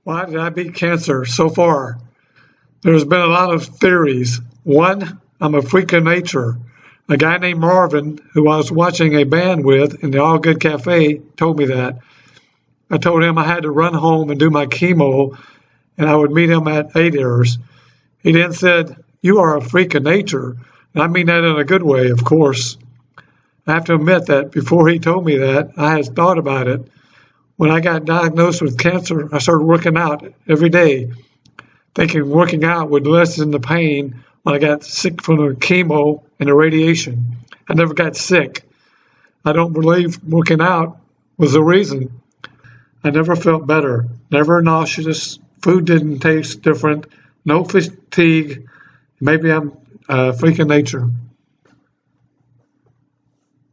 Why did I beat cancer so far? There's been a lot of theories. One, I'm a freak of nature. A guy named Marvin, who I was watching a band with in the All Good Cafe, told me that. I told him I had to run home and do my chemo, and I would meet him at 8 hours. He then said, "You are a freak of nature." And I mean that in a good way, of course. I have to admit that before he told me that, I had thought about it. When I got diagnosed with cancer, I started working out every day, thinking working out would lessen the pain when I got sick from the chemo and the radiation. I never got sick. I don't believe working out was the reason. I never felt better, never nauseous, food didn't taste different, no fatigue. Maybe I'm a freak of nature.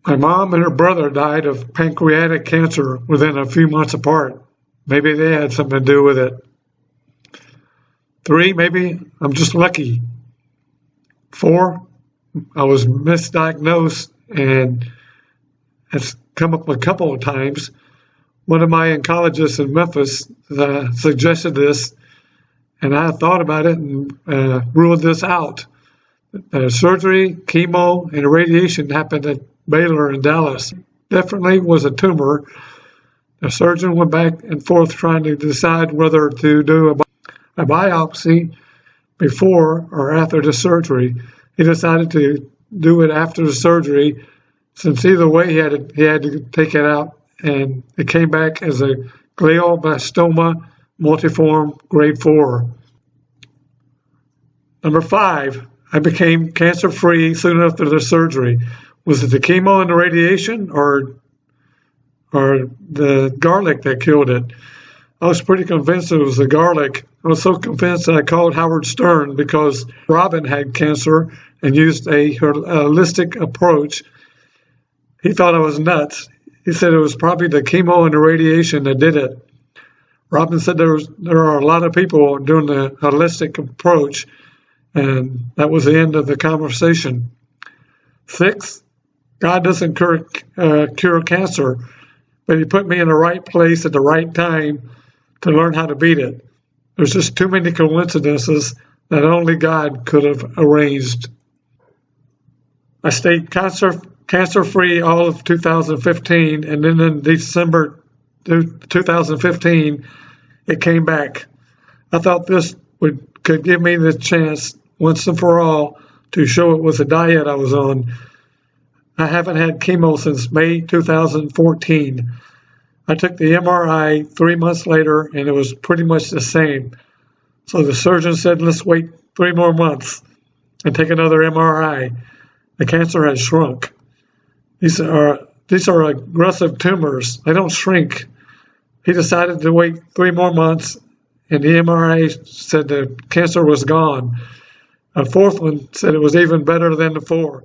My mom and her brother died of pancreatic cancer within a few months apart. Maybe they had something to do with it. 3, maybe I'm just lucky. 4, I was misdiagnosed and it's come up a couple of times. One of my oncologists in Memphis suggested this, and I thought about it and ruled this out. Surgery, chemo, and radiation happened at Baylor in Dallas. Definitely was a tumor. The surgeon went back and forth trying to decide whether to do a biopsy before or after the surgery. He decided to do it after the surgery, since either way he had to take it out, and it came back as a glioblastoma multiforme grade 4. Number 5, I became cancer-free soon after the surgery. Was it the chemo and the radiation or the garlic that killed it? I was pretty convinced it was the garlic. I was so convinced that I called Howard Stern because Robin had cancer and used a holistic approach. He thought I was nuts. He said it was probably the chemo and the radiation that did it. Robin said there are a lot of people doing the holistic approach, and that was the end of the conversation. 6, God doesn't cure cancer, but he put me in the right place at the right time to learn how to beat it. There's just too many coincidences that only God could have arranged. I stayed cancer-free all of 2015, and then in December 2015, it came back. I thought this could give me the chance once and for all to show it was a diet I was on. I haven't had chemo since May 2014. I took the MRI 3 months later, and it was pretty much the same. So the surgeon said, let's wait 3 more months and take another MRI. The cancer has shrunk. These are aggressive tumors. They don't shrink. He decided to wait 3 more months, and the MRI said the cancer was gone. A 4th one said it was even better than the 4.